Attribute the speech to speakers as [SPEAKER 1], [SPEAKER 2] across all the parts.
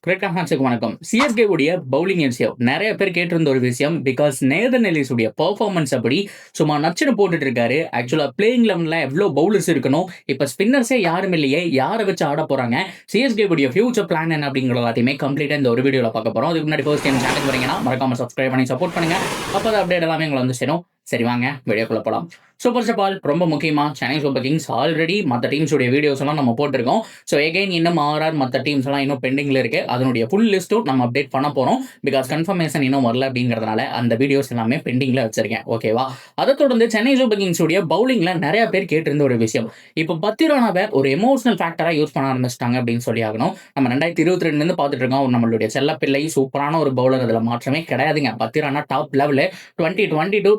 [SPEAKER 1] Cricket ஃபேன்ஸுக்கு வணக்கம். CSK உடைய பவுலிங் விஷயம் நிறைய பேர் கேட்டிருந்த ஒரு விஷயம். பிகாஸ் நேதன் எல்லிஸ் உடைய பெர்ஃபார்மன்ஸ் அப்படி சும்மா நச்சுன்னு போட்டுட்டு இருக்காரு. ஆக்சுவலா பிளேயிங் லெவன்ல எவ்வளவு பவுலர்ஸ் இருக்கணும், இப்ப ஸ்பின்னர்ஸே யாரும் இல்லையே, யாரை வச்சு ஆட போறாங்க, சிஎஸ்கே உடைய ஃபியூச்சர் பிளான் என்ன அப்படிங்கிற எல்லாத்தையுமே கம்ப்ளீட்டா இந்த ஒரு வீடியோல பார்க்க போறோம். அதுக்கு முன்னாடி ஃபர்ஸ்ட் டைம் சேனல் வரீங்கன்னா மறக்காம சப்ஸ்கிரைப் பண்ணி சப்போர்ட் பண்ணுங்க. அப்பதான் அப்டேட் எல்லாமே உங்களை வந்து சேரும். சரி வாங்க வீடியோக்குள்ள போலாம். சூப்பர் ஸ்டார் ரொம்ப முக்கியமா சென்னை சூப்பர் கிங்ஸ் ஆல்ரெடி மற்ற டீம்ஸ் உடைய வீடியோஸ் எல்லாம் நம்ம போட்டிருக்கோம். ஸோ எகைன் இன்னும் ஆர்ஆர் மற்ற டீம்ஸ் எல்லாம் இன்னும் பெண்டிங்ல இருக்கு. அதனுடைய ஃபுல் லிஸ்ட்டும் நம்ம அப்டேட் பண்ண போறோம். பிகாஸ் கன்ஃபர்மேஷன் இன்னும் வரல அப்படிங்கிறதுனால அந்த வீடியோஸ் எல்லாமே பெண்டிங்ல வச்சிருக்கேன். ஓகேவா? அதை தொடர்ந்து சென்னை சூப்பர் கிங்ஸ் உடைய பவுலிங்ல நிறைய பேர் கேட்டிருந்த ஒரு விஷயம். இப்போ பத்திரானாவை ஒரு எமோஷனல் ஃபேக்டரா யூஸ் பண்ண ஆரம்பிச்சிட்டாங்க அப்படின்னு சொல்லி ஆகணும். நம்ம 2022 இருந்து பார்த்துட்டு இருக்கோம். நம்மளுடைய செல்லப்பிள்ளை சூப்பரான ஒரு பவுலர், அதுல மாற்றமே கிடையாதுங்க. பத்திரானா டாப் லெவல் 2022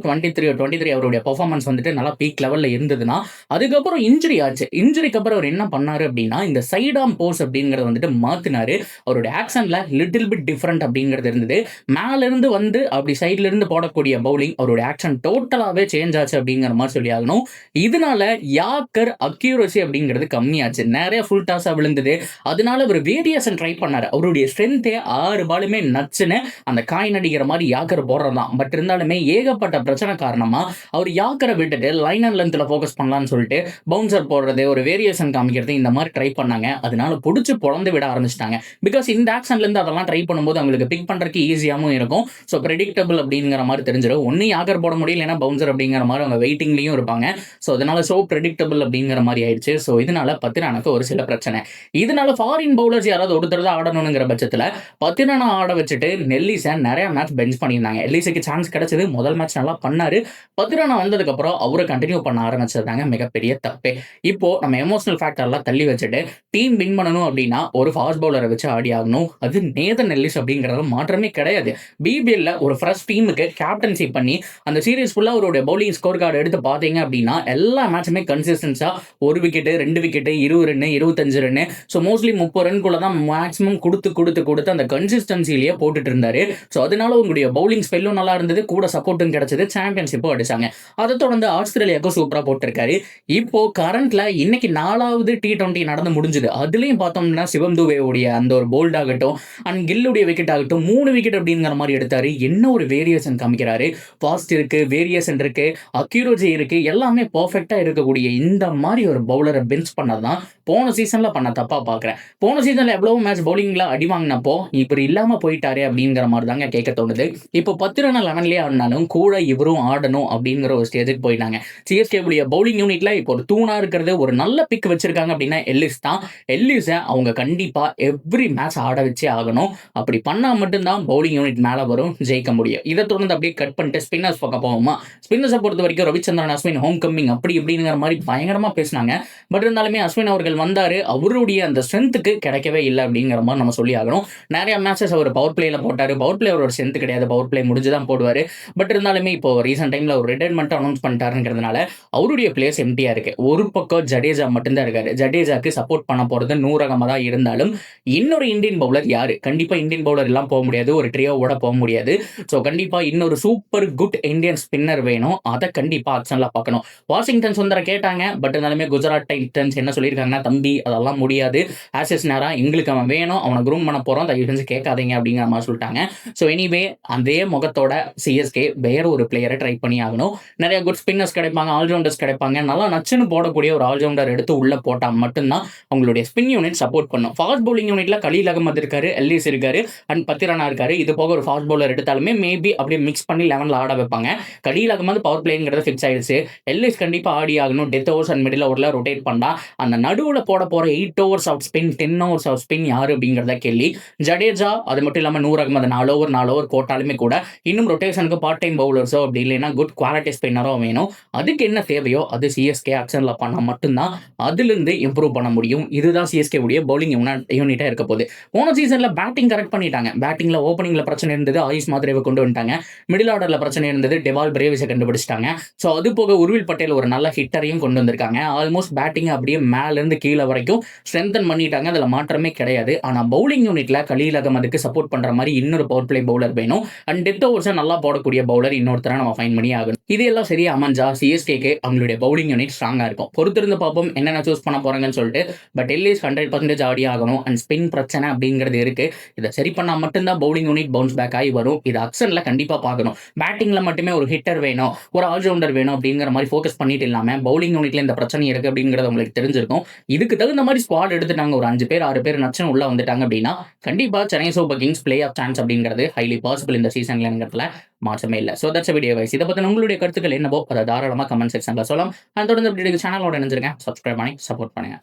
[SPEAKER 1] 23 அவருடைய பெர்ஃபார்மன்ஸ் வந்துட்டு நல்லா பீக் லெவல்ல இருந்ததுன்னா, அதுக்கப்புறம் இன்ஜுரி ஆச்சு. இன்ஜுரிக்கு அப்புறம் அவர் என்ன பண்ணாரு அப்படின்னா, இந்த சைட் ஆர்ம் போஸ் அப்படிங்கறத வந்துட்டு மாத்தினாரு. அவருடைய ஆக்ஷன்ல லிட்டில் பிட் டிஃபரெண்ட் அப்படிங்கிறது இருந்தது. மேல இருந்து வந்து அப்படி சைட்ல இருந்து போடக்கூடிய பவுலிங் அவருடைய ஆக்ஷன் டோட்டலாவே சேஞ்ச் ஆச்சு அப்படிங்கிற மாதிரி சொல்லி ஆகணும். இதனால யாக்கர் அக்யூரசி அப்படிங்கிறது கம்மியாச்சு. நிறைய ஃபுல் டாஸா விழுந்தது. அதனால ஒரு வேரியேஷன் ட்ரை பண்ணாரு. அவருடைய ஸ்ட்ரென்த்தே 6 பாலுமே நச்சுன்னு அந்த காய் நடிக்கிற மாதிரி யாக்கர் போடுறதான். பட் இருந்தாலுமே ஏகப்பட்ட பிரச்சனை காரணமா அவர் யாக்கரை விட்டுட்டு லைன் அண்ட் லென்த்ல ஃபோக்கஸ் பண்ணலாம்னு சொல்லிட்டு பவுன்சர் போடுறது, ஒரு வேரியேஷன் காமிக்கிறது, இந்த மாதிரி ட்ரை பண்ணாங்க. அதனால புடிச்சு பொழந்து விட ஆரம்பிச்சிட்டாங்க. பிகாஸ் இந்த ஆக்ஷன்ல இருந்து அதெல்லாம் ட்ரை பண்ணும்போது அவங்களுக்கு பிக் பண்றதுக்கு ஈஸியாகவும் இருக்கும். ஸோ ப்ரெடிக்டபிள் அப்படிங்கிற மாதிரி தெரிஞ்சிடும். ஒன்னு யாக்கர் போட முடியல, ஏன்னா பவுன்சர் அப்படிங்கிற மாதிரி அவங்க வெயிட்டிங்லயும் இருப்பாங்க. ஸோ அதனால ப்ரெடிக்டபிள் அப்படிங்கிற மாதிரி ஆயிடுச்சு. ஸோ இதனால பத்திரானுக்கு ஒரு சில பிரச்சனை. இதனால ஃபாரின் பவுலர்ஸ் யாராவது ஒருத்தர் தான் ஆடணுங்கிற பட்சத்தில் பத்திரானா ஆட வச்சுட்டு நெல்லிஸை நிறைய மேட்ச் பெஞ்ச் பண்ணியிருந்தாங்க. எல்லிஸுக்கு சான்ஸ் கிடைச்சது. முதல் மேட்ச் நல்லா பண்ணாரு. பத்திரானா வந்ததுக்கு அப்புறம் அவரை கண்டினியூ பண்ண ஆரம்பிச்சதாங்க மிகப்பெரிய தப்பே. இப்போ நம்ம எமோஷனல் ஃபேக்டர்லாம் தள்ளி வச்சுட்டு டீம் வின் பண்ணணும் அப்படின்னா ஒரு ஃபாஸ்ட் பவுலரை வச்சு ஆடி ஆகணும். அது நேதன் எல்லிஸ் அப்படிங்கிறது மாற்றமே கிடையாது. பிபிஎல்ல ஒரு ஃப்ரெஷ் டீமுக்கு கேப்டன்சி பண்ணி அந்த சீரீஸ் ஃபுல்லா அவருடைய பவுலிங் ஸ்கோர் கார்டு எடுத்து பார்த்தீங்க அப்படின்னா எல்லா மேட்சுமே கன்சிஸ்டன்ஸா 1 wicket 2 wicket 20 run 25 run, so mostly 30 ரன்குள்ள தான் மேக்ஸிமம் கொடுத்து அந்த கன்சிஸ்டன்சிலேயே போட்டுட்டு இருந்தாரு. ஸோ அதனால உங்களுடைய பவுலிங் ஸ்பெல்லும் நல்லா இருந்தது, கூட சப்போர்ட்டும் கிடைச்சது, சாம்பியன்ஷிப்பும் அடிச்சாங்க. அதை தொடர்ந்து ஆஸ்திரேலியாவுக்கும் சூப்பரா போட்டிருக்காரு. இப்போ கரண்ட்ல இன்னைக்கு 4வது T20 நடந்து முடிஞ்சது. அதுலயும் பார்த்தோம்னா சிவம் துபேவுடைய அந்த ஒரு போல்ட் ஆகட்டும் அண்ட் கில்லுடைய விக்கெட் ஆகட்டும் 3 விக்கெட் அப்படிங்கிற மாதிரி எடுத்தாரு. என்ன ஒரு வேரியேஷன் காமிக்கிறாரு. ஃபாஸ்ட் இருக்கு, வேரியேஷன் இருக்கு, அக்யூரசி இருக்கு, எல்லாமே பர்ஃபெக்டா இருக்கக்கூடிய இந்த மாதிரி ஒரு பவுலரை பெஞ்ச் பண்ணதான் போன சீசன்ல பண்ண தப்பா பாக்குறேன். போன சீசன்ல எவ்வளவு மேட்ச் பவுலிங்ல அடி வாங்கினப்போ இவர் இல்லாம போயிட்டாரு அப்படிங்கிற மாதிரி தாங்க கேட்க தோணுது. இப்போ 10 ரன் 11லயே ஆடினாலும் கூட இவரும் ஆடணும் அப்படிங்கிற ஒரு ஸ்டேஜுக்கு போயிட்டாங்க. சிஎஸ்கே உடைய பவுலிங் யூனிட்ல இப்போ ஒரு தூணா இருக்கிறது, ஒரு நல்ல பிக் வச்சிருக்காங்க அப்படின்னா எல்லிஸ் தான். எல்லிஸை அவங்க கண்டிப்பா எவ்ரி மேட்ச் ஆட வச்சே ஆகணும். அப்படி பண்ணா மட்டும்தான் பவுலிங் யூனிட் மேல வரும், ஜெயிக்க முடியும். இதை தொடர்ந்து அப்படியே கட் பண்ணிட்டு ஸ்பின்னர்ஸ் பக்கம் போவோமா. ஸ்பின்னர்ஸை பொறுத்த வரைக்கும் ரவிச்சந்திரன் அஸ்வின் ஹோம் கம்மிங் அப்படி இப்படிங்கிற மாதிரி பயங்கரமா பேசினாங்க. பட் இருந்தாலுமே அஸ்வின் அவர்கள் வந்தாரு, அவருடைய அந்த ஸ்ட்ரென்த்துக்கு கிடைக்கவே இல்லை அப்படிங்கிற மாதிரி நம்ம சொல்லி ஆகணும். நிறைய மேட்சஸ் அவர் பவர் பிளேல போட்டாரு. பவர் பிளே அவரோட ஸ்ட்ரென்த் கிடையாது, பவர் பிளே முடிஞ்சுதான் போடுவாரு. பட் இருந்தாலுமே இப்போ ரீசெண்ட் டைம்ல ஒரு ரிட்டையர்மெண்ட் அனௌன்ஸ் பண்ணிட்டாருங்கிறதுனால அவருடைய பிளேஸ் எம்டியா இருக்கு. ஒரு பக்கம் ஜடேஜா மட்டும்தான் இருக்காரு. ஜடேஜாக்கு சப்போர்ட் பண்ண போறது நூறகமா தான் இருந்தாலும் இன்னொரு இந்தியன் பவுலர் யாரு? கண்டிப்பா இந்தியன் பவுலர் எல்லாம் போக முடியாது, ஒரு ட்ரியோவோட போக முடியாது. ஸோ கண்டிப்பா இன்னொரு சூப்பர் குட் இந்தியன் ஸ்பின்னர் வேணும். அதை கண்டிப்பா ஆக்ஷன்ல பார்க்கணும். வாஷிங்டன் சுந்தர கேட்டாங்க. பட் இருந்தாலுமே குஜராத் டைட்டன்ஸ் என்ன சொல்லியிருக்காங்கன்னா, தம்பி அதெல்லாம் முடியாது, ஆசிஸ் நேரா எங்களுக்கு அவன் வேணும், அவனை குரூம் பண்ண போறோம், தயவு செஞ்சு கேட்காதீங்க அப்படிங்கிற மாதிரி சொல்லிட்டாங்க. ஸோ எனிவே அதே முகத்தோட சிஎஸ்கே வேற ஒரு பிளேயரை ட்ரை பண்ணி ஆகணும். நிறைய குட் ஸ்பின்னர்ஸ் கிடைப்பாங்க, ஆல்ரவுண்டர்ஸ் கிடைப்பாங்க. நல்லா நச்சுன்னு போடக்கூடிய ஒரு ஆல்ரவுண்டர் எடுத்து உள்ள போட்டா மட்டும்தான் அவங்களுடைய ஸ்பின் யூனிட் சப்போர்ட் பண்ணும். ஃபாஸ்ட் பவுலிங் யூனிட்ல கலீல் அகமது இருக்காரு, எல்லிஸ் இருக்காரு அண்ட் பத்திரானா இருக்காரு. இது போக ஒரு ஃபாஸ்ட் பவுலர் எடுத்தாலுமே மேபி அப்படியே மிக்ஸ் பண்ணி 11ல ஆட வைப்பாங்க. கலீல் அகமது பவர் பிளேங்கிறது ஃபிக்ஸ் ஆயிடுச்சு. எல்லிஸ் கண்டிப்பா ஆடி ஆகணும். டெத் ஓவர்ஸ் அண்ட் மிடில் ஓவர்ல ரொட்டேட் பண்ணா அந்த நடுவுல போட போற 8 overs off spin 10 overs off spin யாரு அப்படிங்கிறத கேள்வி. ஜடேஜா அது மட்டும் இல்லாம 100 அகமது 4 ஓவர் போட்டாலுமே கூட இன்னும் ரொட்டேஷனுக்கு பார்ட் டைம் பவுலர்ஸோ அப்படி இல்லைன்னா குட் குவாலிட்டி ஸ்பின்னரோ வேணும். அதுக்கு என்ன தேவையோ அது சிஎஸ்கே ஆக்ஷன்ல பண்ணா மட்டும்தான் அதிலிருந்து இம்ப்ரூவ் பண்ண முடியும். இதுதான் சிஎஸ்கே உடைய பவுலிங் யூனிட்டா இருக்க போகுது. போன சீசன்ல பேட்டிங் கரெக்ட் பண்ணிட்டாங்க. பேட்டிங்ல ஓப்பனிங்ல பிரச்சனை இருந்தது, ஆயுஷ் மாத்ரேவை கொண்டு வந்துட்டாங்க. மிடில் ஆர்டர்ல பிரச்சனை இருந்தது, டெவால் பிரேவிஸை கண்டுபிடிச்சிட்டாங்க. ஸோ அது போக உருவில் பட்டேல் ஒரு நல்ல ஹிட்டரையும் கொண்டு வந்திருக்காங்க. ஆல்மோஸ்ட் பேட்டிங் அப்படியே மேல இருந்து கீழே வரைக்கும் ஸ்ட்ரென்தன் பண்ணிட்டாங்க. அதுல மாற்றமே கிடையாது. ஆனா பவுலிங் யூனிட்ல கலீல் அகமதுக்கு சப்போர்ட் பண்ற மாதிரி இன்னொரு பவர் பிளே பவுலர் வேணும். அண்ட் டெத் ஓவர்ஸை நல்லா போடக்கூடிய பவுலர் இன்னொருத்தர நம்ம ஃபைன் சைன் பண்ணி ஆகணும். இது எல்லாம் சரியா அமைஞ்சா சிஎஸ்கேக்கு அவங்களுடைய பவுலிங் யூனிட் ஸ்ட்ராங்கா இருக்கும். பொறுத்திருந்து பார்ப்போம் என்னென்ன சூஸ் பண்ண போறாங்கன்னு சொல்லிட்டு. பட் எல்லிஸ் 100% ஆடி ஆகணும். அண்ட் ஸ்பின் பிரச்சனை அப்படிங்கிறது இருக்கு. இதை சரி பண்ணா மட்டும்தான் பவுலிங் யூனிட் பவுன்ஸ் பேக் ஆகி வரும். இது ஆக்ஷன்ல கண்டிப்பா பார்க்கணும். பேட்டிங்ல மட்டுமே ஒரு ஹிட்டர் வேணும், ஒரு ஆல்ரவுண்டர் வேணும் அப்படிங்கிற மாதிரி ஃபோக்கஸ் பண்ணிட்டு இல்லாம பவுலிங் யூனிட்ல இந்த பிரச்சனை இருக்கு அப்படிங்கிறது உங்களுக்கு தெரிஞ்சிருக்கும். இதுக்கு தகுந்த மாதிரி ஸ்குவாட் எடுத்துட்டாங்க. ஒரு 5 பேர் 6 பேர் நச்சுன்னு உள்ள வந்துட்டாங்க அப்படின்னா கண்டிப்பா Chennai Super Kings playoff chance அப்படிங்கிறது ஹைலி பாசிபிள் இந்த சீசன்லங்கிறதுல மாற்றமே இல்லை. So that's video wise. இதை பற்றி உங்களுடைய கருத்துக்கள் என்னவோ அதை தாராளமாக கமெண்ட் செக்ஷன்ல சொல்லலாம். தொடர்ந்து சேனலோட இணைஞ்சிருக்கேன், சப்ஸ்கிரைப் பண்ணி சப்போர்ட் பண்ணுங்க.